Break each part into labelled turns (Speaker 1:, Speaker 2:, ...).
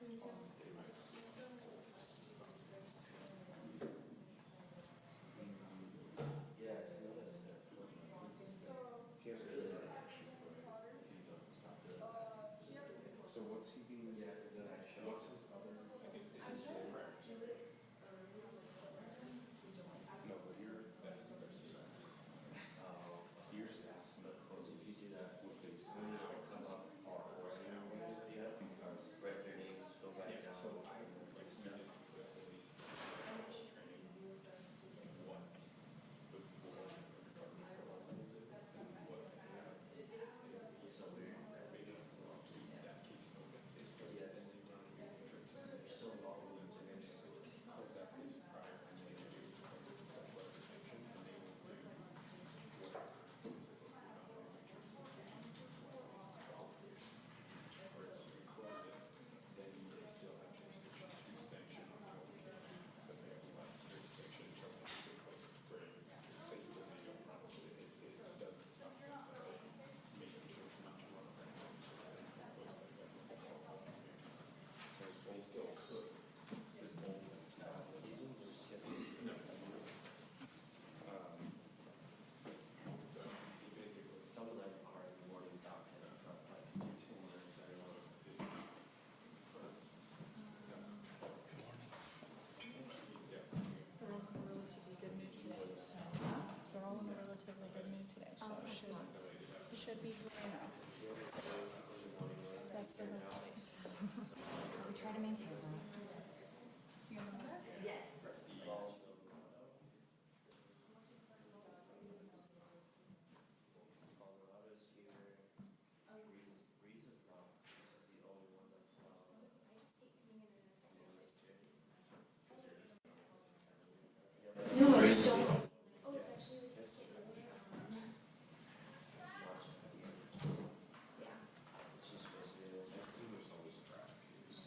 Speaker 1: So what's he being, what's his other? No, but you're just asking because if you do that with these, when you come up R for anyways, because
Speaker 2: Right, their names go back down.
Speaker 1: so I like training what the board
Speaker 2: It's so weird.
Speaker 1: maybe keep that case open.
Speaker 2: Yes. Still involved in Jimenez.
Speaker 1: Close that case prior and then they do whatever detention and they will do what or it's something close it, then they still have jurisdiction to sanction on the whole case, but they have less jurisdiction to post break. Basically, they don't run it, it doesn't stop them, but they make them choose not to run it. They still could, this old one's not. No. Basically,
Speaker 2: Some of them are in the morning document, but like continuous, I don't know.
Speaker 3: They're all in a relatively good mood today, so they're all in a relatively good mood today, so it should be good enough. That's the whole place.
Speaker 4: We try to maintain that.
Speaker 3: Yeah.
Speaker 2: Colorado's here. Reese is not. This is the only one that's not.
Speaker 4: No, I just don't.
Speaker 5: Oh, it's actually like this. Yeah.
Speaker 2: It's just supposed to be.
Speaker 1: I see there's always a traffic case.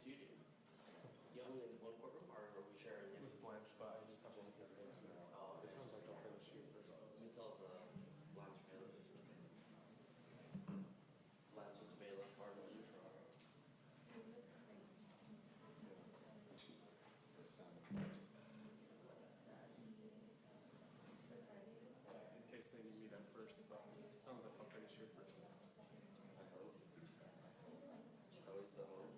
Speaker 2: case you do? You only in one courtroom, or are we sharing?
Speaker 1: With Blanche, but I just have one case there now.
Speaker 2: Oh,
Speaker 1: It sounds like I'll finish you first.
Speaker 2: Let me tell the Lance bailiff. Lance was bailiff for the neutral.
Speaker 1: In case they need me there first, but it sounds like I'll finish here first.
Speaker 2: I hope. It's always the home.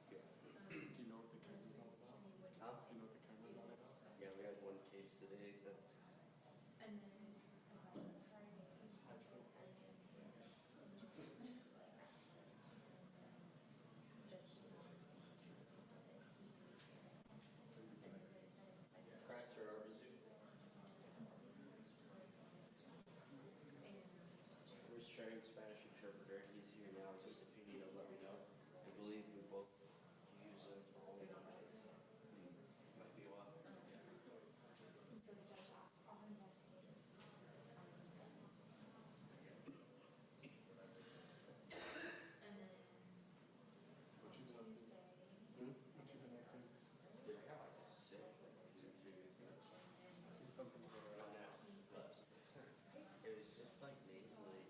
Speaker 1: Yeah. Do you know what the case is all about?
Speaker 2: Huh?
Speaker 1: Do you know what the camera's all about?
Speaker 2: Yeah, we had one case today that's
Speaker 5: And then Friday.
Speaker 2: transfer over Zoom. We're sharing Spanish interpreter. He's here now. Just if you need him, let me know. I believe we both use him for only one case. Might be a while.
Speaker 5: And so the judge asked all investigators. And then
Speaker 1: What you been up to?
Speaker 5: Tuesday.
Speaker 2: Hmm?
Speaker 1: What you been up to?
Speaker 2: Did I have like 6, like 2, 3 weeks ago?
Speaker 1: I see something going
Speaker 2: Not
Speaker 1: on.
Speaker 2: now, but it was just like nasally.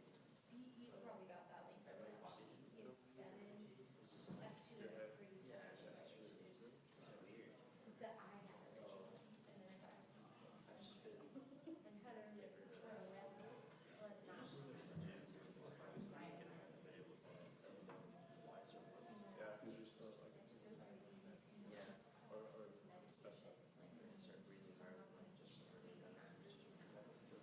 Speaker 5: He's probably got that like
Speaker 2: I like body.
Speaker 5: he has 7
Speaker 2: It's just like,
Speaker 5: F2 and F3.
Speaker 2: yeah, it's really nasally. It's weird.
Speaker 5: That I have originally, and then I got some
Speaker 2: I've just been
Speaker 5: and had a try a well, but not.
Speaker 2: usually with the gym, so it's like I was thinking I haven't been able to wiser ones.
Speaker 1: Yeah, because you're so like,
Speaker 5: So crazy.
Speaker 2: Yeah.
Speaker 1: or stuff up.
Speaker 2: I start breathing hard, like just breathing because I don't feel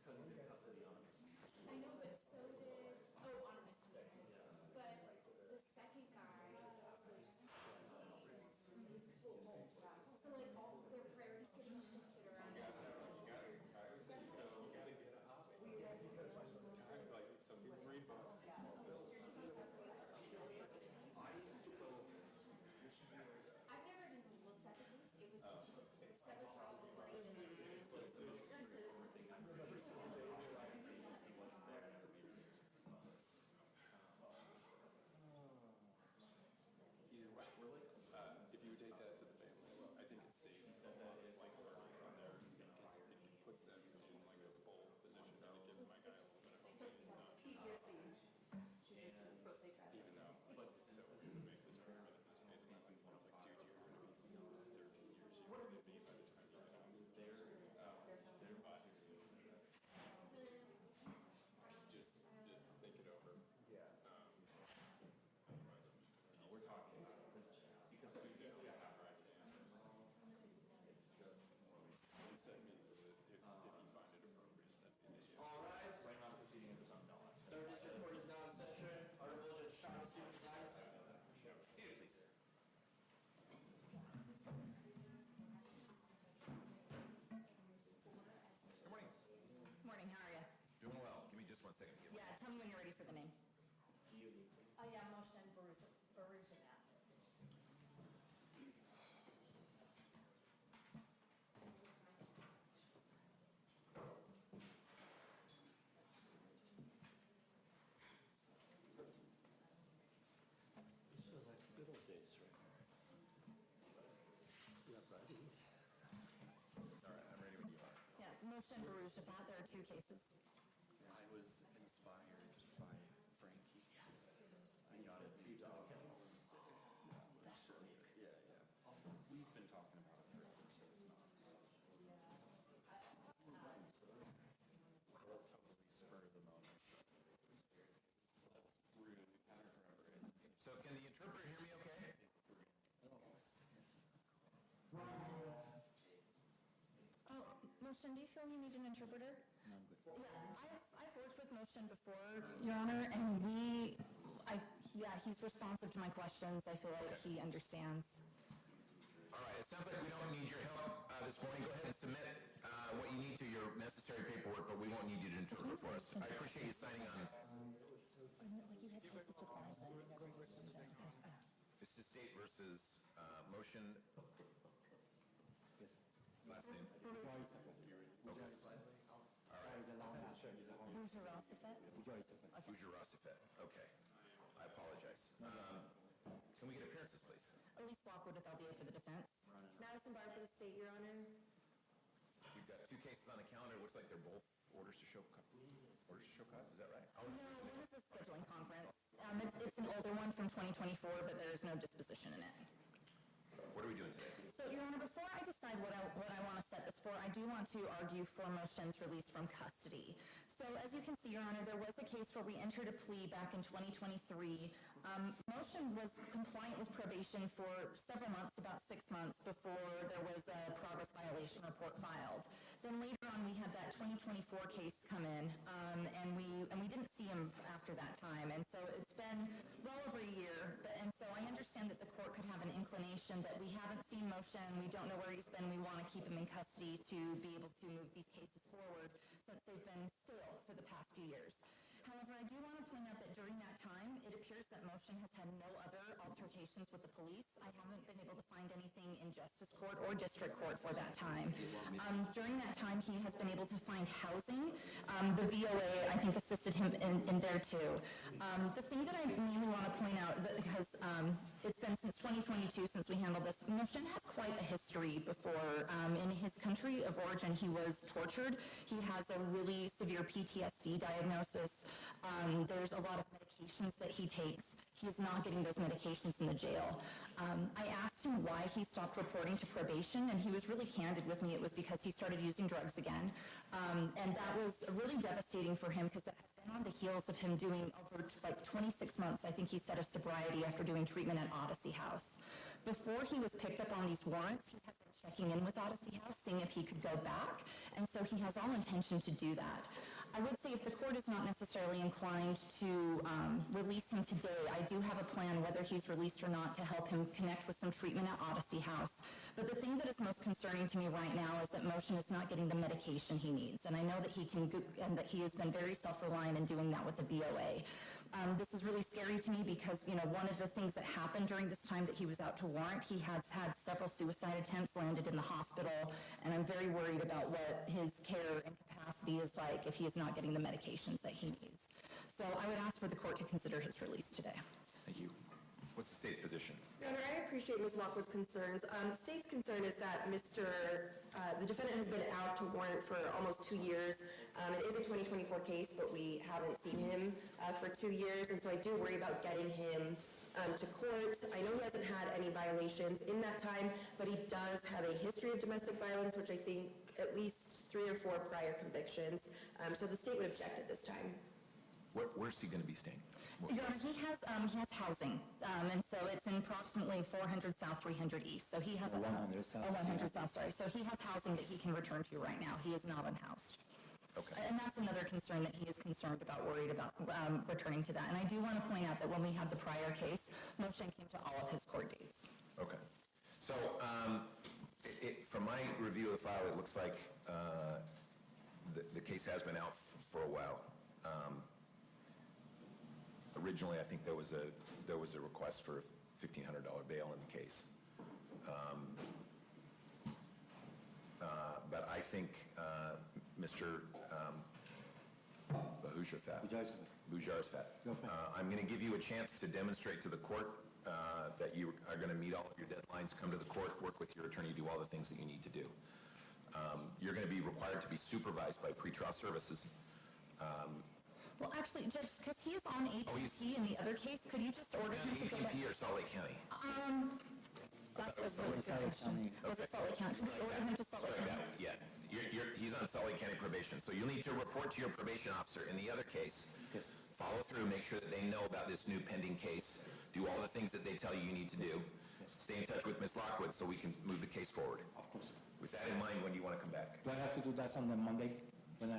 Speaker 2: because he's in custody on a misdemeanor.
Speaker 5: I know, but so did, oh, on a misdemeanor. But the second guy also just. So like all their priorities getting shifted around.
Speaker 1: I always say, you gotta get a hobby. Time, like, some people read books.
Speaker 5: I've never even looked at the case, it was just, that was all.
Speaker 1: Either way, if you would take that to the family, I think it saves like working on there. It puts them in like a full position and it gives my guy a little bit of hope that he's not. Even though, like, so to make this argument in this phase of my life, it's like, dude, you're gonna be 13 years younger than me by the time you get out. Just think it over.
Speaker 2: Yeah.
Speaker 1: Otherwise,
Speaker 2: We're talking about this because we do have right
Speaker 1: and send me to the, if you find it appropriate, send me the.
Speaker 2: All right. Right now, proceedings is $1. Third district court is now in session. Honorable Judge Saunders, student presides. Seated, please.
Speaker 6: Good morning.
Speaker 4: Morning, how are you?
Speaker 6: Doing well. Give me just 1 second.
Speaker 4: Yeah, tell me when you're ready for the name.
Speaker 2: Do you need to?
Speaker 4: Yeah, Moshin Baruja.
Speaker 2: This was like good old days, right? Yeah, buddy.
Speaker 6: All right, I'm ready when you are.
Speaker 4: Yeah, Moshin Baruja, there are 2 cases.
Speaker 7: I was inspired by Frankie. I got it. Yeah. We've been talking about it for years, so it's not. Well, totally spur of the moment. So that's rude. We kind of remember it.
Speaker 6: So can the interpreter hear me okay?
Speaker 4: Oh, Moshin, do you feel you need an interpreter?
Speaker 7: No, I'm good.
Speaker 4: Yeah, I've worked with Moshin before, Your Honor, and he's responsive to my questions. I feel like he understands.
Speaker 6: All right, it sounds like we don't need your help this morning. Go ahead and submit what you need to your necessary paperwork, but we won't need you to interpret for us. I appreciate you signing on.
Speaker 4: Like you had cases with Liza, and you never used them.
Speaker 6: This is State versus Moshin.
Speaker 7: Yes.
Speaker 6: Last name.
Speaker 4: Baruja Rosifet?
Speaker 6: Who's your Rossifet? Okay. I apologize. Can we get appearances, please?
Speaker 4: Elise Lockwood with LDA for the defense.
Speaker 8: Madison Bar for the state, Your Honor.
Speaker 6: We've got 2 cases on the calendar. Looks like they're both orders to show cause. Is that right? Oh,
Speaker 4: No, one is a scheduling conference. It's an older one from 2024, but there is no disposition in it.
Speaker 6: what are we doing today?
Speaker 4: So, Your Honor, before I decide what I want to set this for, I do want to argue for Moshin's release from custody. So, as you can see, Your Honor, there was a case where we entered a plea back in 2023. Moshin was compliant with probation for several months, about 6 months, before there was a progress violation report filed. Then later on, we had that 2024 case come in, and we didn't see him after that time. And so it's been well over a year. And so I understand that the court could have an inclination that we haven't seen Moshin, we don't know where he's been, we want to keep him in custody to be able to move these cases forward since they've been still for the past few years. However, I do want to point out that during that time, it appears that Moshin has had no other altercations with the police. I haven't been able to find anything in justice court or district court for that time. During that time, he has been able to find housing. The VOA, I think, assisted him in there too. The thing that I mainly want to point out, because it's been since 2022 since we handled this, Moshin has quite a history before. In his country of origin, he was tortured. He has a really severe PTSD diagnosis. There's a lot of medications that he takes. He's not getting those medications in the jail. I asked him why he stopped reporting to probation, and he was really candid with me. It was because he started using drugs again. And that was really devastating for him because that had been on the heels of him doing over like 26 months, I think he said, of sobriety after doing treatment at Odyssey House. Before he was picked up on these warrants, he had been checking in with Odyssey House, seeing if he could go back, and so he has all intention to do that. I would say if the court is not necessarily inclined to release him today, I do have a plan, whether he's released or not, to help him connect with some treatment at Odyssey House. But the thing that is most concerning to me right now is that Moshin is not getting the medication he needs. And I know that he can, and that he has been very self-reliant in doing that with the BOA. This is really scary to me because, you know, one of the things that happened during this time that he was out to warrant, he has had several suicide attempts, landed in the hospital, and I'm very worried about what his care and capacity is like if he is not getting the medications that he needs. So I would ask for the court to consider his release today.
Speaker 6: Thank you. What's the state's position?
Speaker 8: Your Honor, I appreciate Ms. Lockwood's concerns. The state's concern is that the defendant has been out to warrant for almost 2 years. It is a 2024 case, but we haven't seen him for 2 years, and so I do worry about getting him to court. I know he hasn't had any violations in that time, but he does have a history of domestic violence, which I think at least 3 or 4 prior convictions. So the state would object at this time.
Speaker 6: Where's he going to be staying?
Speaker 4: Your Honor, he has housing, and so it's in approximately 400 South, 300 East. So he has
Speaker 9: 100 South.
Speaker 4: 100 South, sorry. So he has housing that he can return to right now. He is not unhoused.
Speaker 6: Okay.
Speaker 4: And that's another concern that he is concerned about, worried about returning to that. And I do want to point out that when we had the prior case, Moshin came to all of his court dates.
Speaker 6: Okay. So from my review of the file, it looks like the case has been out for a while. Originally, I think there was a request for a $1,500 bail in the case. But I think Mr. Bujarsfat, I'm going to give you a chance to demonstrate to the court that you are going to meet all of your deadlines, come to the court, work with your attorney, do all the things that you need to do. You're going to be required to be supervised by pretrial services.
Speaker 4: Well, actually, Judge, because he is on APT in the other case, could you just order him to go back?
Speaker 6: APT or Salt Lake County?
Speaker 4: That's a really good question. Was it Salt Lake County? Could we order him to Salt Lake County?
Speaker 6: Yeah. He's on Salt Lake County probation. So you'll need to report to your probation officer in the other case.
Speaker 9: Yes.
Speaker 6: Follow through, make sure that they know about this new pending case. Do all the things that they tell you need to do. Stay in touch with Ms. Lockwood so we can move the case forward.
Speaker 9: Of course.
Speaker 6: With that in mind, when do you want to come back?
Speaker 9: Do I have to do that on the Monday if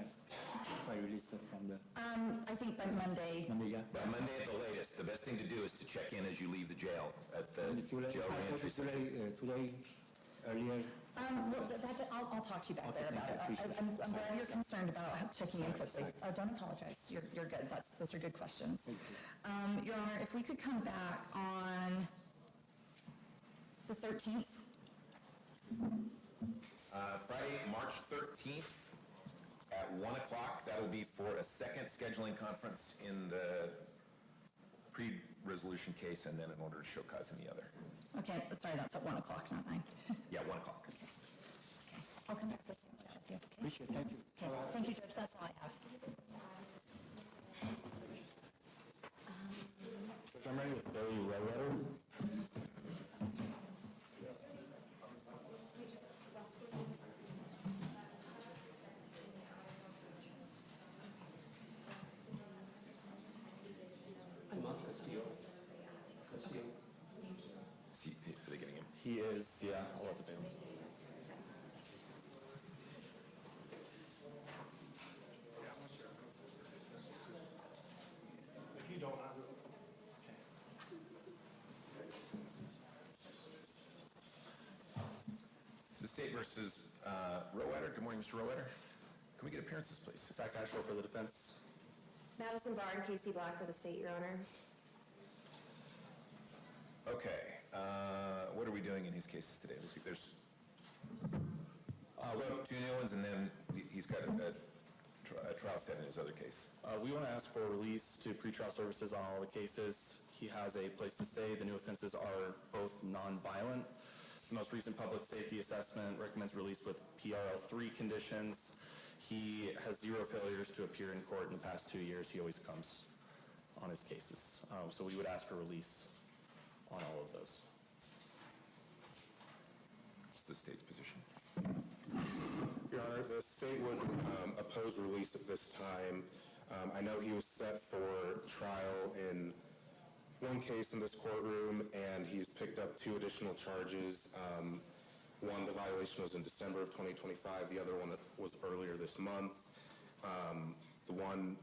Speaker 9: I release it from the
Speaker 4: I think by Monday.
Speaker 9: Monday? Yeah.
Speaker 6: By Monday at the latest. The best thing to do is to check in as you leave the jail at the jail reentry center.
Speaker 9: Today, earlier.
Speaker 4: Well, I'll talk to you back there about it. I'm glad you're concerned about checking in quickly. Oh, don't apologize. You're good. Those are good questions. Your Honor, if we could come back on the 13th.
Speaker 6: Friday, March 13th at 1 o'clock. That will be for a second scheduling conference in the pre-resolution case and then an order to show cause in the other.
Speaker 4: Okay, sorry, that's at 1 o'clock, not 9.
Speaker 6: Yeah, 1 o'clock.
Speaker 4: I'll come back this with you, okay?
Speaker 9: Appreciate it. Thank you.
Speaker 4: Okay, thank you, Judge. That's all I have.
Speaker 9: I'm ready with Billy Railroad.
Speaker 6: Are they getting him?
Speaker 1: He is, yeah, I'll let the bailiffs. If you don't, I will.
Speaker 6: It's the state versus Rowetter. Good morning, Mr. Rowetter. Can we get appearances, please?
Speaker 1: Zach Ashwell for the defense.
Speaker 8: Madison Barr and Casey Black for the state, Your Honor.
Speaker 6: Okay. What are we doing in his cases today? Looks like there's two new ones, and then he's got a trial set in his other case.
Speaker 1: We want to ask for release to pretrial services on all the cases. He has a place to stay. The new offenses are both non-violent. The most recent public safety assessment recommends release with PRL 3 conditions. He has 0 failures to appear in court in the past 2 years. He always comes on his cases. So we would ask for release on all of those.
Speaker 6: What's the state's position?
Speaker 10: Your Honor, the state would oppose release at this time. I know he was set for trial in one case in this courtroom, and he's picked up 2 additional charges. One, the violation was in December of 2025. The other one was earlier this month. The one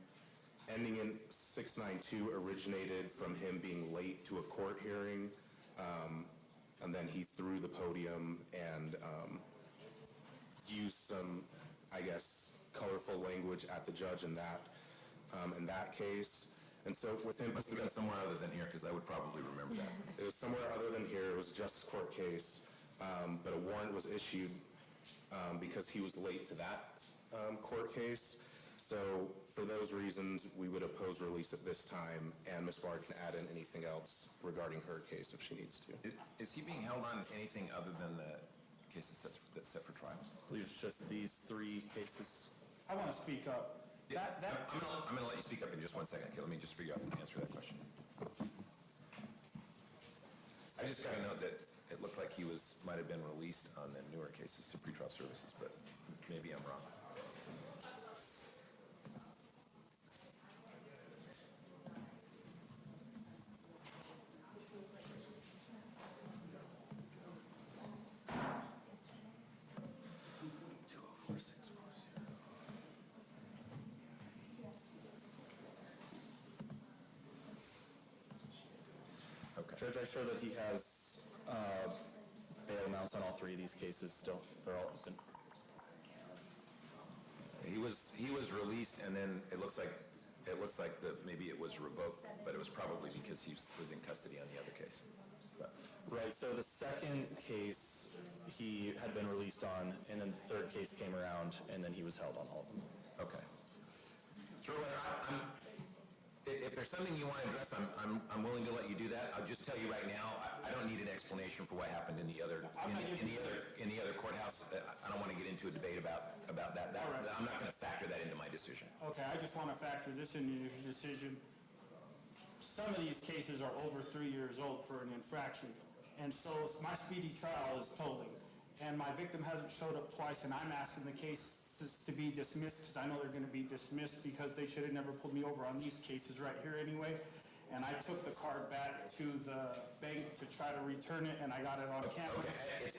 Speaker 10: ending in 692 originated from him being late to a court hearing, and then he threw the podium and used some, I guess, colorful language at the judge in that case. And so with him,
Speaker 6: Must have been somewhere other than here, because I would probably remember that.
Speaker 10: it was somewhere other than here. It was a justice court case, but a warrant was issued because he was late to that court case. So for those reasons, we would oppose release at this time, and Ms. Barr can add in anything else regarding her case if she needs to.
Speaker 6: Is he being held on anything other than the case that's set for trial?
Speaker 7: I believe it's just these 3 cases.
Speaker 11: I want to speak up.
Speaker 6: I'm going to let you speak up in just 1 second. Okay, let me just figure out the answer to that question. I just got to note that it looked like he might have been released on the newer cases to pretrial services, but maybe I'm wrong.
Speaker 7: Judge, I show that he has bail amounts on all 3 of these cases still. They're all open.
Speaker 6: He was released, and then it looks like maybe it was revoked, but it was probably because he was in custody on the other case. But,
Speaker 7: Right, so the second case he had been released on, and then the third case came around, and then he was held on all of them.
Speaker 6: okay. So if there's something you want to address, I'm willing to let you do that. I'll just tell you right now, I don't need an explanation for what happened in the other courthouse. I don't want to get into a debate about that.
Speaker 11: All right.
Speaker 6: I'm not going to factor that into my decision.
Speaker 11: Okay, I just want to factor this into your decision. Some of these cases are over 3 years old for an infraction, and so my speedy trial is tolling, and my victim hasn't showed up twice, and I'm asking the case to be dismissed because I know they're going to be dismissed because they should have never pulled me over on these cases right here anyway. And I took the card back to the bank to try to return it, and I got it on camera.
Speaker 6: Okay, it's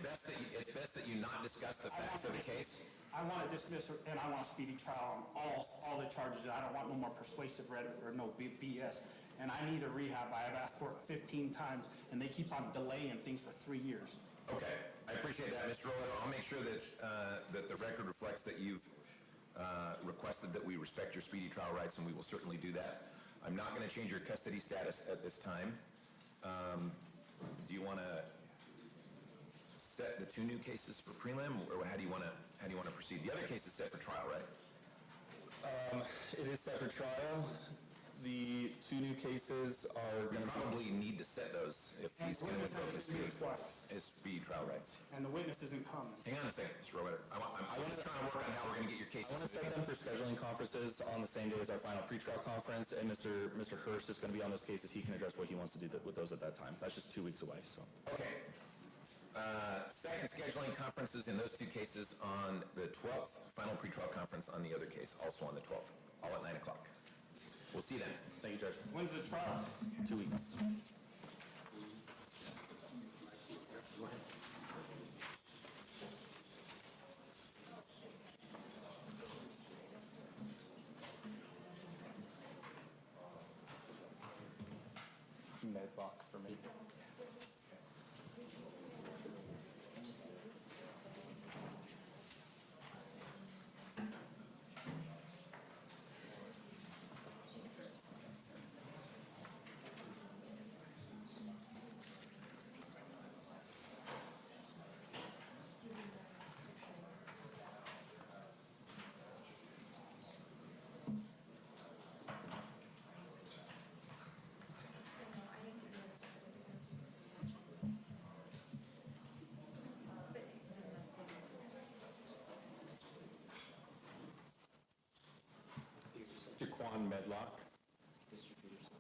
Speaker 6: best that you not discuss the facts of the case.
Speaker 11: I want to dismiss her, and I want a speedy trial on all the charges. I don't want no more persuasive rhetoric or no BS. And I need a rehab. I have asked for it 15 times, and they keep on delaying things for 3 years.
Speaker 6: Okay, I appreciate that, Mr. Rolletto. I'll make sure that the record reflects that you've requested that we respect your speedy trial rights, and we will certainly do that. I'm not going to change your custody status at this time. Do you want to set the 2 new cases for prelim, or how do you want to proceed? The other case is set for trial, right?
Speaker 7: It is set for trial. The 2 new cases are going to
Speaker 6: probably need to set those if he's going to invoke his speedy trial rights.
Speaker 11: And the witness isn't coming.
Speaker 6: Hang on a second, Mr. Rowetter. I'm just trying to work on how we're going to get your case.
Speaker 7: I want to set them for scheduling conferences on the same day as our final pretrial conference, and Mr. Hurst is going to be on those cases. He can address what he wants to do with those at that time. That's just 2 weeks away, so.
Speaker 6: Okay. Second scheduling conferences in those 2 cases on the 12th, final pretrial conference on the other case, also on the 12th, all at 9 o'clock. We'll see you then.
Speaker 7: Thank you, Judge.
Speaker 11: When's the trial?
Speaker 7: 2 weeks. Medlock for me.
Speaker 10: Medlock.
Speaker 2: Mr. Peterson.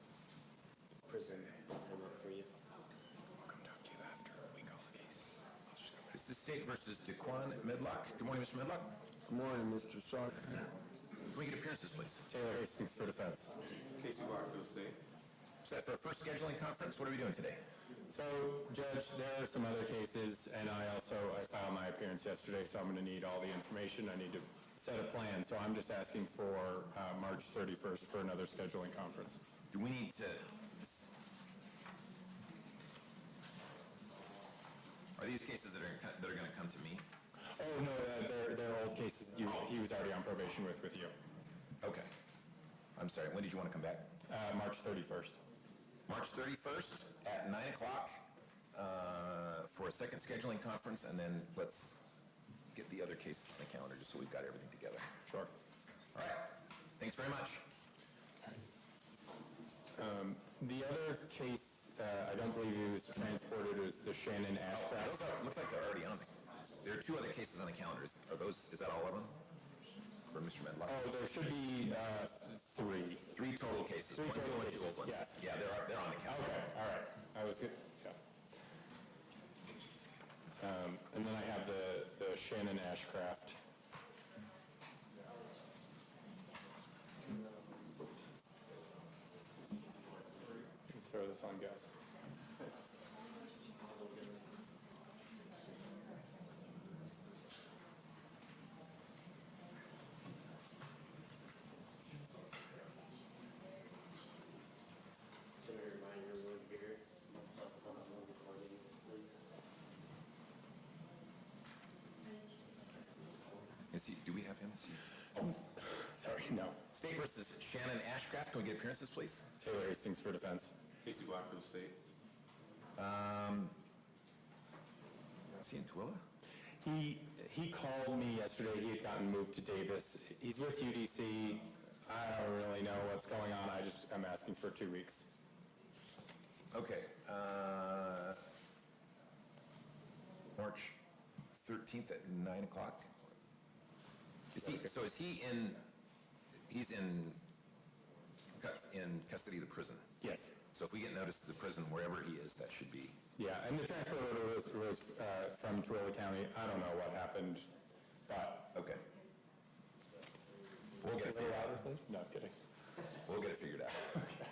Speaker 2: Prison, I work for you.
Speaker 10: I'll come talk to you after we call the case.
Speaker 6: This is State versus Daquan Medlock. Good morning, Mr. Medlock.
Speaker 12: Good morning, Mr. Sharp.
Speaker 6: Can we get appearances, please?
Speaker 10: Taylor Hastings for defense.
Speaker 12: Casey Barr for the state.
Speaker 6: Set for a first scheduling conference. What are we doing today?
Speaker 13: So, Judge, there are some other cases, and I filed my appearance yesterday, so I'm going to need all the information. I need to set a plan, so I'm just asking for March 31st for another scheduling conference.
Speaker 6: Do we need to... Are these cases that are going to come to me?
Speaker 13: Oh, no, they're old cases he was already on probation with you.
Speaker 6: Okay. I'm sorry, when did you want to come back?
Speaker 13: March 31st.
Speaker 6: March 31st at 9 o'clock for a second scheduling conference, and then let's get the other cases on the calendar just so we've got everything together.
Speaker 13: Sure.
Speaker 6: All right. Thanks very much.
Speaker 13: The other case, I don't believe it was transported, is the Shannon Ashcraft.
Speaker 6: Looks like they're already on the... There are two other cases on the calendar. Is that all of them? For Mr. Medlock?
Speaker 13: Oh, there should be three.
Speaker 6: Three total cases.
Speaker 13: Three total
Speaker 6: One,
Speaker 13: cases,
Speaker 6: two old ones.
Speaker 13: yes.
Speaker 6: Yeah, they're on the calendar.
Speaker 13: Okay, all right. I was good. Yeah. And then I have the Shannon Ashcraft. Throw this on Gus.
Speaker 2: Can I remind everyone here, recordings, please?
Speaker 6: Do we have him?
Speaker 13: Sorry, no.
Speaker 6: State versus Shannon Ashcraft. Can we get appearances, please?
Speaker 13: Taylor Hastings for defense.
Speaker 10: Casey Black for the state.
Speaker 6: Is he in Twilla?
Speaker 13: He called me yesterday. He had gotten moved to Davis. He's with UDC. I don't really know what's going on. I'm asking for 2 weeks.
Speaker 6: Okay. March 13th at 9 o'clock. Is he in? He's in custody of the prison.
Speaker 13: Yes.
Speaker 6: So if we get notice to the prison wherever he is, that should be.
Speaker 13: Yeah, and the transfer order was from Twilla County. I don't know what happened, but
Speaker 6: Okay. We'll get it figured out.
Speaker 13: please. No, I'm kidding.
Speaker 6: We'll get it figured out.
Speaker 13: Okay.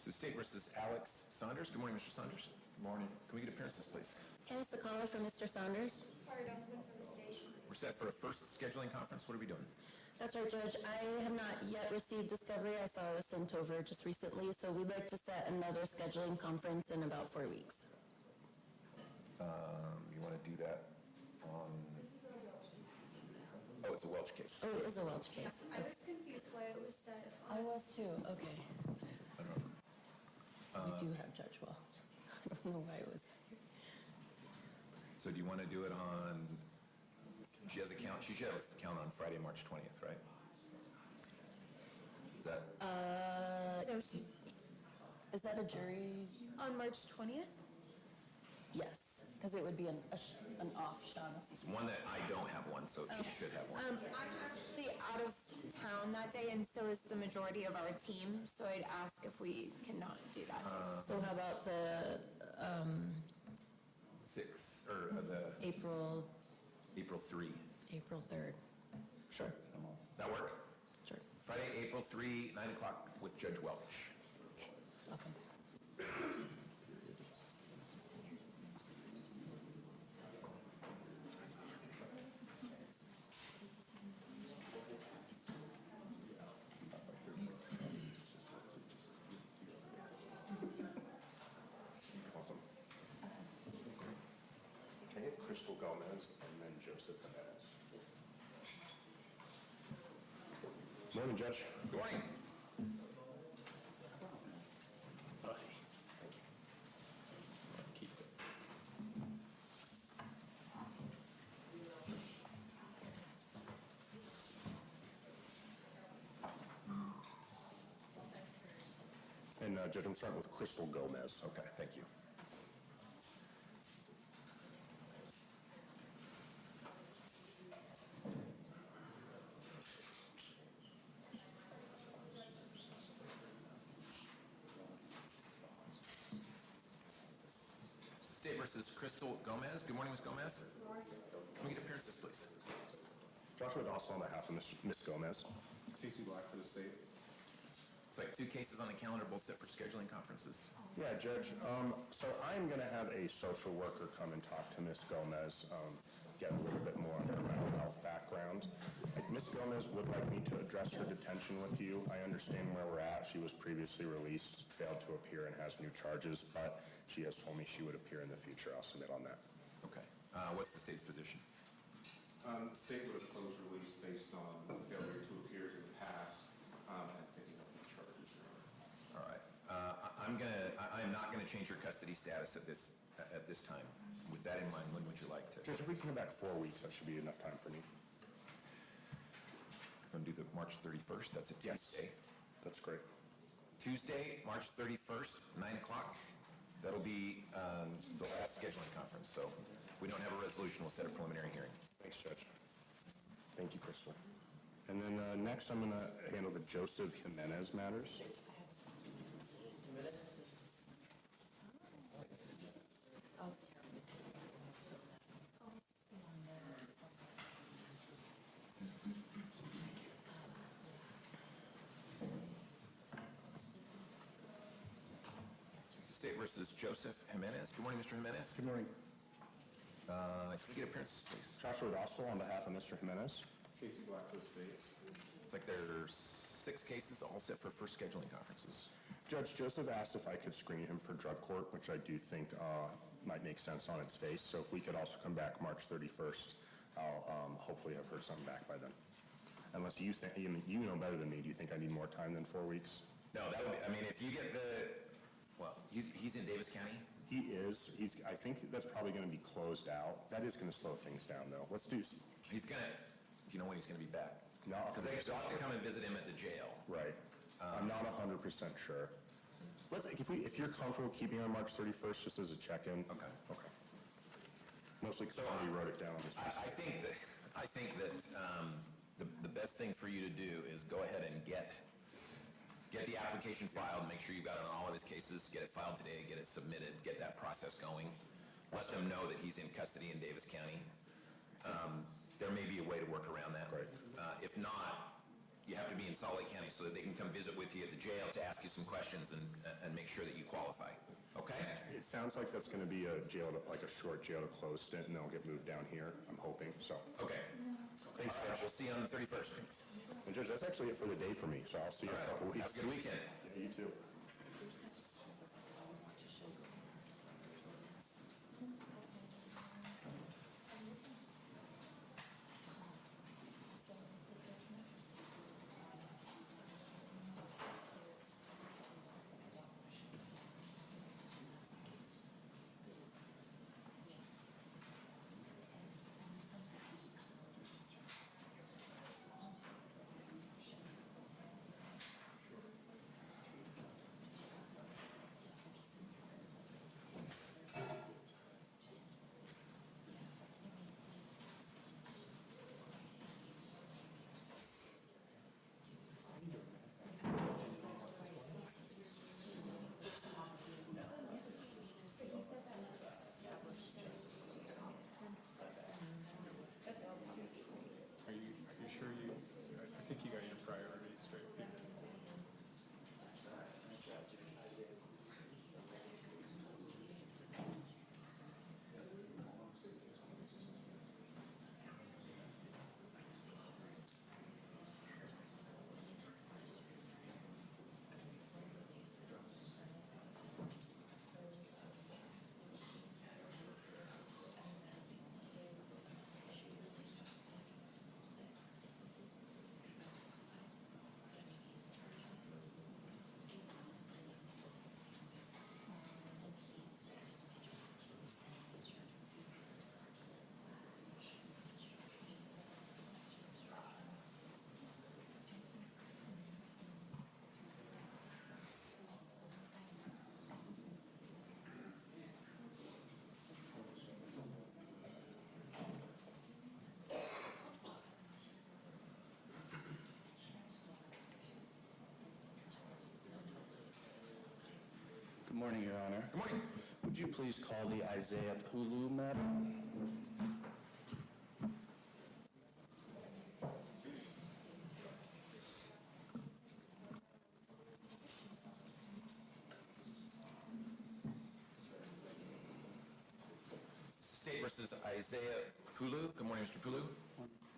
Speaker 6: So State versus Alex Saunders. Good morning, Mr. Saunders. Good morning. Can we get appearances, please?
Speaker 14: Here's the caller for Mr. Saunders.
Speaker 5: Card open for the station.
Speaker 6: We're set for a first scheduling conference. What are we doing?
Speaker 14: That's right, Judge. I have not yet received discovery. I saw it was sent over just recently, so we'd like to set another scheduling conference in about 4 weeks.
Speaker 6: You want to do that on... Oh, it's a Welch case.
Speaker 14: Oh, it is a Welch case.
Speaker 5: I was confused why it was set.
Speaker 14: I was too. Okay.
Speaker 6: I don't know.
Speaker 14: So we do have Judge Welch. I don't know why it was.
Speaker 6: So do you want to do it on... She has a count. She should have a count on Friday, March 20th, right? Is that...
Speaker 5: No,
Speaker 14: Is that a jury?
Speaker 5: on March 20th?
Speaker 14: Yes, because it would be an off Shaughnessy.
Speaker 6: It's one that I don't have one, so she should have one.
Speaker 15: I'm actually out of town that day, and so is the majority of our team, so I'd ask if we cannot do that day.
Speaker 14: So how about the
Speaker 6: 6, or the
Speaker 14: April
Speaker 6: April 3.
Speaker 14: April 3rd?
Speaker 6: Sure. That work?
Speaker 14: Sure.
Speaker 6: Friday, April 3, 9 o'clock with Judge Welch.
Speaker 14: Okay, welcome.
Speaker 10: Awesome. Okay, Crystal Gomez and then Joseph Jimenez. Morning, Judge.
Speaker 6: Good morning. Keep it.
Speaker 10: And Judge, I'm starting with Crystal Gomez.
Speaker 6: Okay, thank you. State versus Crystal Gomez. Good morning, Ms. Gomez. Good morning. Can we get appearances, please?
Speaker 10: Joshua Dossel on behalf of Ms. Gomez. Casey Black for the state.
Speaker 6: Looks like 2 cases on the calendar, both set for scheduling conferences.
Speaker 10: Yeah, Judge. So I'm going to have a social worker come and talk to Ms. Gomez, get a little bit more on her mental health background. Ms. Gomez would like me to address her detention with you. I understand where we're at. She was previously released, failed to appear, and has new charges, but she has told me she would appear in the future. I'll submit on that.
Speaker 6: Okay. What's the state's position?
Speaker 10: The state would have closed release based on failure to appear in the past and picking up new charges.
Speaker 6: All right. I'm not gonna change her custody status at this time. With that in mind, when would you like to?
Speaker 10: Judge, if we can come back 4 weeks, that should be enough time for me.
Speaker 6: Gonna do the March 31st. That's a Tuesday.
Speaker 10: That's great.
Speaker 6: Tuesday, March 31st, 9 o'clock. That'll be the last scheduling conference. So if we don't have a resolution, we'll set a preliminary hearing.
Speaker 10: Thanks, Judge. Thank you, Crystal. And then next, I'm going to handle the Joseph Jimenez matters.
Speaker 6: State versus Joseph Jimenez. Good morning, Mr. Jimenez.
Speaker 10: Good morning.
Speaker 6: Can we get appearances, please?
Speaker 10: Joshua Dossel on behalf of Mr. Jimenez. Casey Black for the state.
Speaker 6: Looks like there's 6 cases all set for first scheduling conferences.
Speaker 10: Judge Joseph asked if I could screen him for drug court, which I do think might make sense on its face. So if we could also come back March 31st, I'll hopefully have heard something back by then. Unless you think, you know better than me, do you think I need more time than 4 weeks?
Speaker 6: No, that would be, I mean, if you get well, he's in Davis County?
Speaker 10: He is. I think that's probably going to be closed out. That is going to slow things down, though. Let's do.
Speaker 6: He's gonna. Do you know when he's gonna be back?
Speaker 10: No,
Speaker 6: because they have to come and visit him at the jail.
Speaker 10: Right. I'm not 100% sure. If you're comfortable keeping on March 31st, just as a check-in.
Speaker 6: Okay.
Speaker 10: Okay. Mostly because I already wrote it down on this piece.
Speaker 6: I think that the best thing for you to do is go ahead and get the application filed, make sure you've got it on all of his cases, get it filed today, get it submitted, get that process going. Let them know that he's in custody in Davis County. There may be a way to work around that.
Speaker 10: Right.
Speaker 6: If not, you have to be in Salt Lake County so that they can come visit with you at the jail to ask you some questions and make sure that you qualify. Okay?
Speaker 10: It sounds like that's going to be a short jail to close stint, and they'll get moved down here, I'm hoping, so.
Speaker 6: Okay.
Speaker 10: Thanks, Judge.
Speaker 6: We'll see you on the 31st.
Speaker 10: And Judge, that's actually it for the day for me, so I'll see you in a couple weeks.
Speaker 6: Have a good weekend.
Speaker 10: Yeah, you too.
Speaker 7: Good morning, Your Honor.
Speaker 6: Good morning.
Speaker 7: Would you please call the Isaiah Pulu matter?
Speaker 6: State versus Isaiah Pulu. Good morning, Mr. Pulu.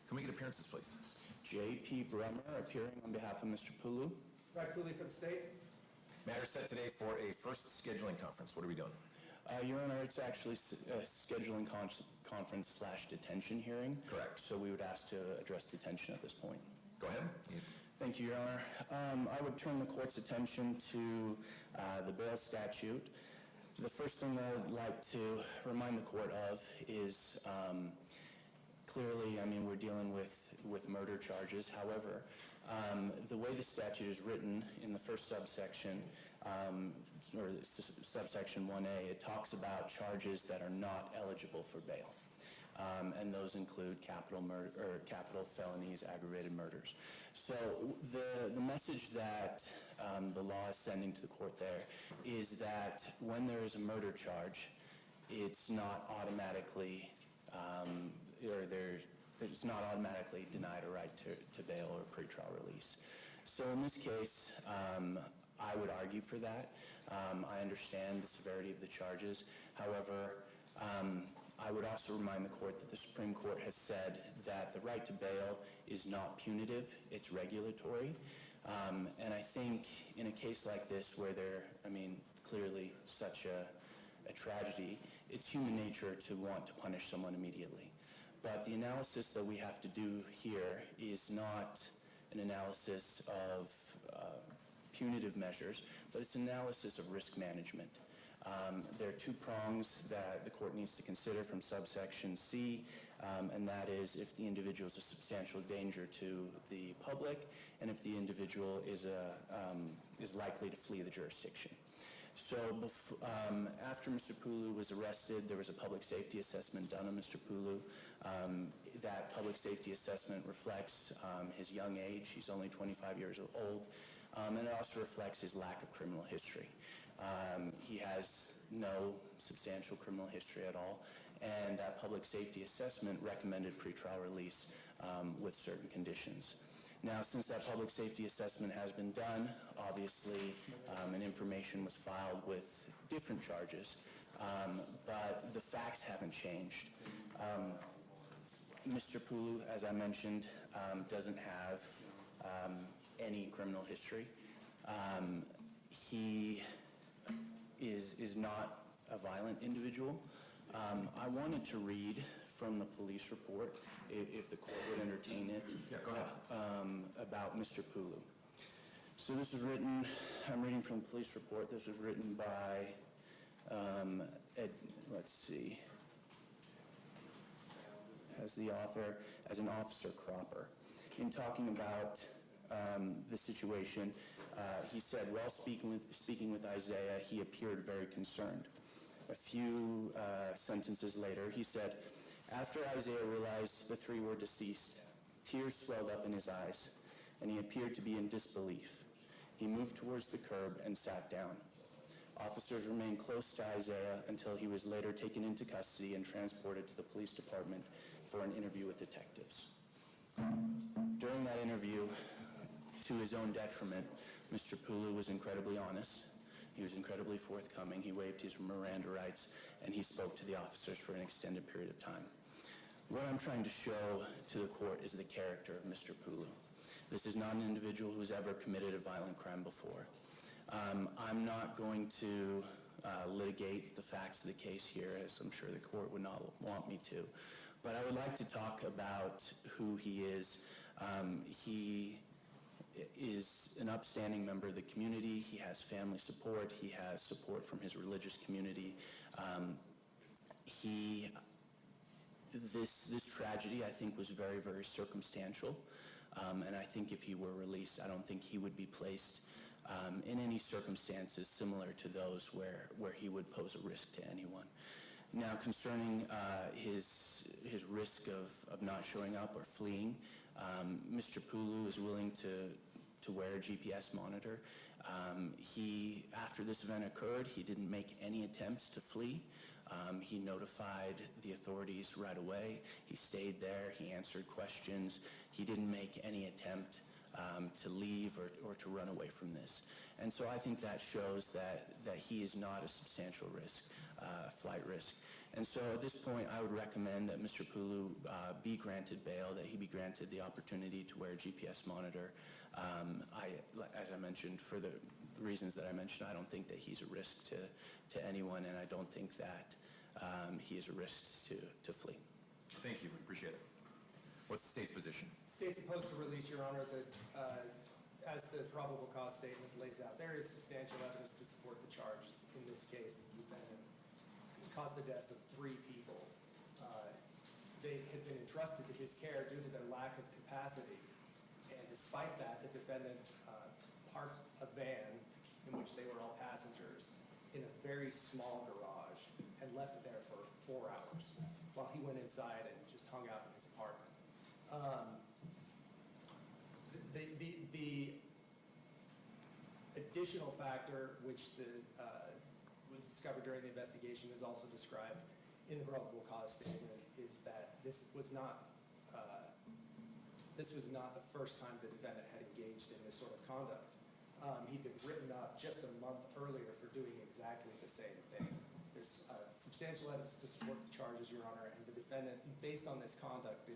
Speaker 6: Can we get appearances, please?
Speaker 7: J.P. Bremer appearing on behalf of Mr. Pulu.
Speaker 16: Brad Cooley for the state.
Speaker 6: Matter set today for a first scheduling conference. What are we doing?
Speaker 7: Your Honor, it's actually a scheduling conference / detention hearing.
Speaker 6: Correct.
Speaker 7: So we would ask to address detention at this point.
Speaker 6: Go ahead.
Speaker 7: Thank you, Your Honor. I would turn the court's attention to the bail statute. The first thing that I'd like to remind the court of is clearly, we're dealing with murder charges. However, the way the statute is written in the first subsection, or subsection 1A, it talks about charges that are not eligible for bail. And those include capital murder or capital felonies, aggravated murders. So the message that the law is sending to the court there is that when there is a murder charge, it's not automatically it's not automatically denied a right to bail or pretrial release. So in this case, I would argue for that. I understand the severity of the charges. However, I would also remind the court that the Supreme Court has said that the right to bail is not punitive, it's regulatory. And I think in a case like this where clearly such a tragedy, it's human nature to want to punish someone immediately. But the analysis that we have to do here is not an analysis of punitive measures, but it's an analysis of risk management. There are two prongs that the court needs to consider from subsection C, and that is if the individual is a substantial danger to the public and if the individual is likely to flee the jurisdiction. So after Mr. Pulu was arrested, there was a public safety assessment done on Mr. Pulu. That public safety assessment reflects his young age. He's only 25 years old. And it also reflects his lack of criminal history. He has no substantial criminal history at all, and that public safety assessment recommended pretrial release with certain conditions. Now, since that public safety assessment has been done, obviously an information was filed with different charges, but the facts haven't changed. Mr. Pulu, as I mentioned, doesn't have any criminal history. He is not a violent individual. I wanted to read from the police report, if the court would entertain it.
Speaker 6: Yeah, go ahead.
Speaker 7: About Mr. Pulu. So this was written, I'm reading from the police report, this was written by, as the author, as an officer Cropper. In talking about the situation, he said, while speaking with Isaiah, he appeared very concerned. A few sentences later, he said, after Isaiah realized the three were deceased, tears swelled up in his eyes, and he appeared to be in disbelief. He moved towards the curb and sat down. Officers remained close to Isaiah until he was later taken into custody and transported to the police department for an interview with detectives. During that interview, to his own detriment, Mr. Pulu was incredibly honest. He was incredibly forthcoming. He waived his Miranda rights, and he spoke to the officers for an extended period of time. What I'm trying to show to the court is the character of Mr. Pulu. This is not an individual who's ever committed a violent crime before. I'm not going to litigate the facts of the case here, as I'm sure the court would not want me to. But I would like to talk about who he is. He is an upstanding member of the community. He has family support. He has support from his religious community. This tragedy, I think, was very, very circumstantial. And I think if he were released, I don't think he would be placed in any circumstances similar to those where he would pose a risk to anyone. Now, concerning his risk of not showing up or fleeing, Mr. Pulu is willing to to wear a GPS monitor. After this event occurred, he didn't make any attempts to flee. He notified the authorities right away. He stayed there. He answered questions. He didn't make any attempt to leave or to run away from this. And so I think that shows that he is not a substantial risk, flight risk. And so at this point, I would recommend that Mr. Pulu be granted bail, that he be granted the opportunity to wear a GPS monitor. As I mentioned, for the reasons that I mentioned, I don't think that he's a risk to anyone, and I don't think that he is a risk to flee.
Speaker 6: Thank you. Appreciate it. What's the state's position?
Speaker 16: State's opposed to release, Your Honor. As the probable cause statement lays out, there is substantial evidence to support the charges. In this case, the defendant caused the deaths of 3 people. They had been entrusted to his care due to their lack of capacity. And despite that, the defendant parked a van in which they were all passengers in a very small garage and left it there for 4 hours while he went inside and just hung out in his apartment. The additional factor which was discovered during the investigation is also described in the probable cause statement is that this was not the first time the defendant had engaged in this sort of conduct. He'd been written up just a month earlier for doing exactly the same thing. There's substantial evidence to support the charges, Your Honor, and the defendant, based on this conduct,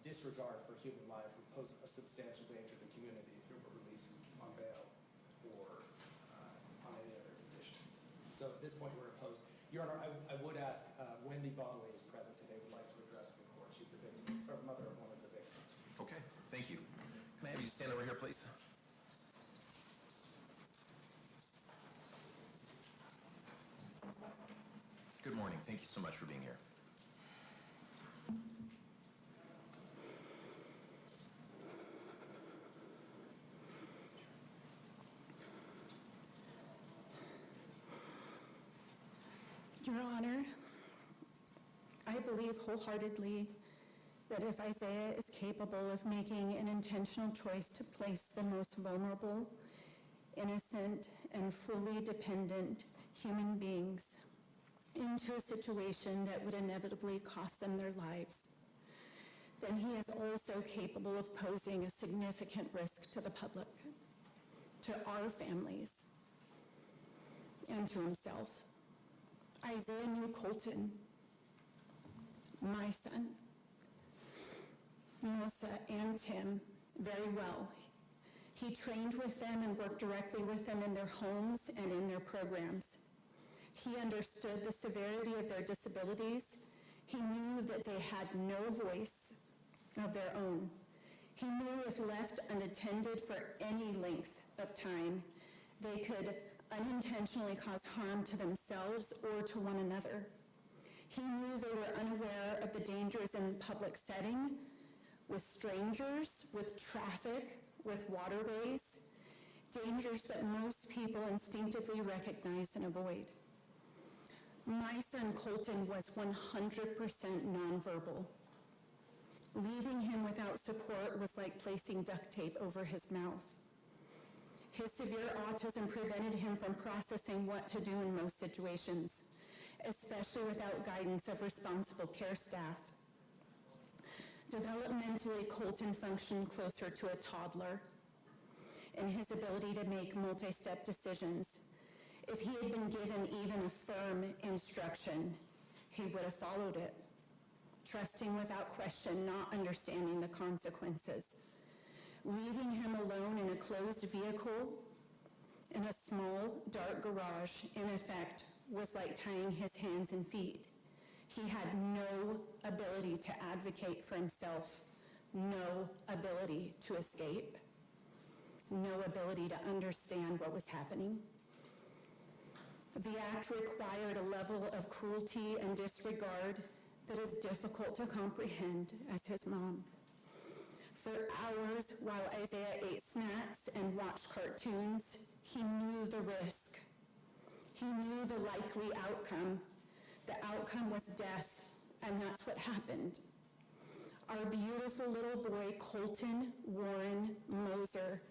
Speaker 16: disregard for human life would pose a substantial danger to the community if it were released on bail or on any other conditions. So at this point, we're opposed. Your Honor, I would ask Wendy Bodley is present today, would like to address the court. She's the victim, or mother of one of the victims.
Speaker 6: Okay, thank you. Can I have you stand over here, please? Good morning. Thank you so much for being here.
Speaker 3: Your Honor, I believe wholeheartedly that if Isaiah is capable of making an intentional choice to place the most vulnerable, innocent, and fully dependent human beings into a situation that would inevitably cost them their lives, then he is also capable of posing a significant risk to the public, to our families, and to himself. Isaiah knew Colton, my son, Melissa, and Tim very well. He trained with them and worked directly with them in their homes and in their programs. He understood the severity of their disabilities. He knew that they had no voice of their own. He knew if left unattended for any length of time, they could unintentionally cause harm to themselves or to one another. He knew they were unaware of the dangers in public setting, with strangers, with traffic, with waterways, dangers that most people instinctively recognize and avoid. My son Colton was 100% nonverbal. Leaving him without support was like placing duct tape over his mouth. His severe autism prevented him from processing what to do in most situations, especially without guidance of responsible care staff. Developmentally, Colton functioned closer to a toddler in his ability to make multi-step decisions. If he had been given even a firm instruction, he would have followed it, trusting without question, not understanding the consequences. Leaving him alone in a closed vehicle in a small, dark garage, in effect, was like tying his hands and feet. He had no ability to advocate for himself, no ability to escape, no ability to understand what was happening. The act required a level of cruelty and disregard that is difficult to comprehend as his mom. For hours while Isaiah ate snacks and watched cartoons, he knew the risk. He knew the likely outcome. The outcome was death, and that's what happened. Our beautiful little boy, Colton Warren Moser,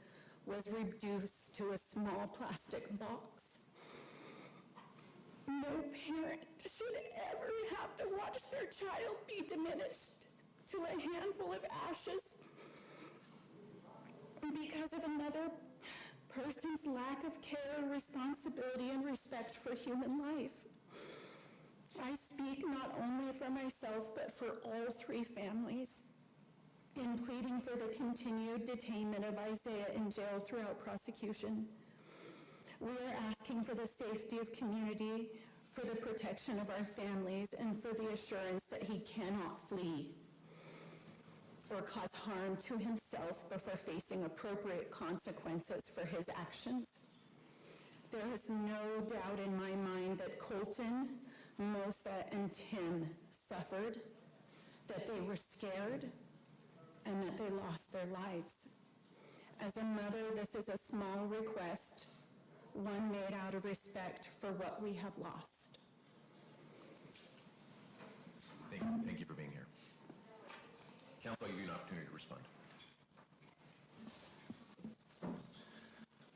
Speaker 3: was reduced to a small plastic box. No parent should ever have to watch their child be diminished to a handful of ashes because of another person's lack of care, responsibility, and respect for human life. I speak not only for myself, but for all three families in pleading for the continued detainment of Isaiah in jail throughout prosecution. We are asking for the safety of community, for the protection of our families, and for the assurance that he cannot flee or cause harm to himself before facing appropriate consequences for his actions. There is no doubt in my mind that Colton, Mosa, and Tim suffered, that they were scared, and that they lost their lives. As a mother, this is a small request, one made out of respect for what we have lost.
Speaker 6: Thank you for being here. Counsel, I'll give you an opportunity to respond.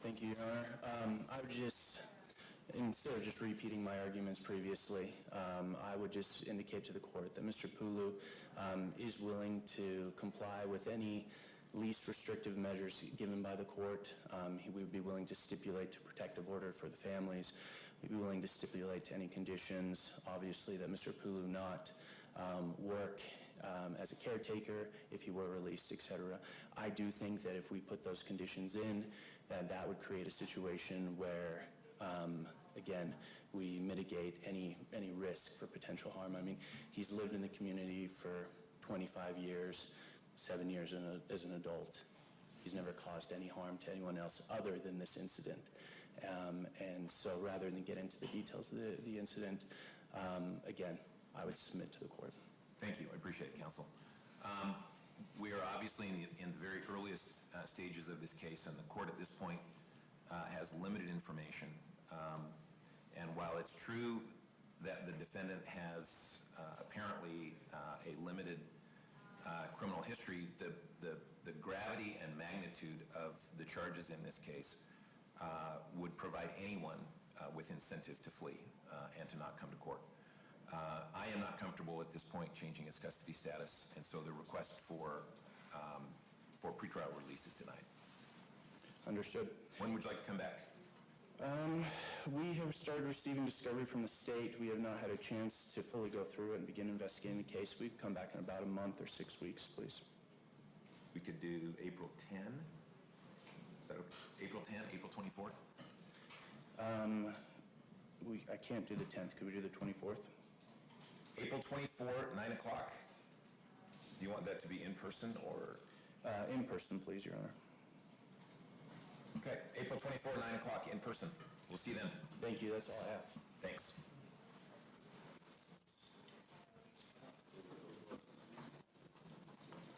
Speaker 7: Thank you, Your Honor. I would just, instead of just repeating my arguments previously, I would just indicate to the court that Mr. Pulu is willing to comply with any least restrictive measures given by the court. He would be willing to stipulate to protective order for the families. We'd be willing to stipulate to any conditions, obviously, that Mr. Pulu not work as a caretaker if he were released, etc. I do think that if we put those conditions in, that would create a situation where, again, we mitigate any risk for potential harm. I mean, he's lived in the community for 25 years, 7 years as an adult. He's never caused any harm to anyone else other than this incident. And so rather than get into the details of the incident, again, I would submit to the court.
Speaker 6: Thank you. I appreciate it, counsel. We are obviously in the very earliest stages of this case, and the court at this point has limited information. And while it's true that the defendant has apparently a limited criminal history, the gravity and magnitude of the charges in this case would provide anyone with incentive to flee and to not come to court. I am not comfortable at this point changing his custody status, and so the request for pretrial release is denied.
Speaker 7: Understood.
Speaker 6: When would you like to come back?
Speaker 7: We have started receiving discovery from the state. We have not had a chance to fully go through it and begin investigating the case. We can come back in about a month or 6 weeks, please.
Speaker 6: We could do April 10. Is that okay? April 10, April 24th?
Speaker 7: I can't do the 10th. Could we do the 24th?
Speaker 6: April 24, 9 o'clock. Do you want that to be in person or?
Speaker 7: In person, please, Your Honor.
Speaker 6: Okay, April 24, 9 o'clock in person. We'll see you then.
Speaker 7: Thank you. That's all I have.
Speaker 6: Thanks.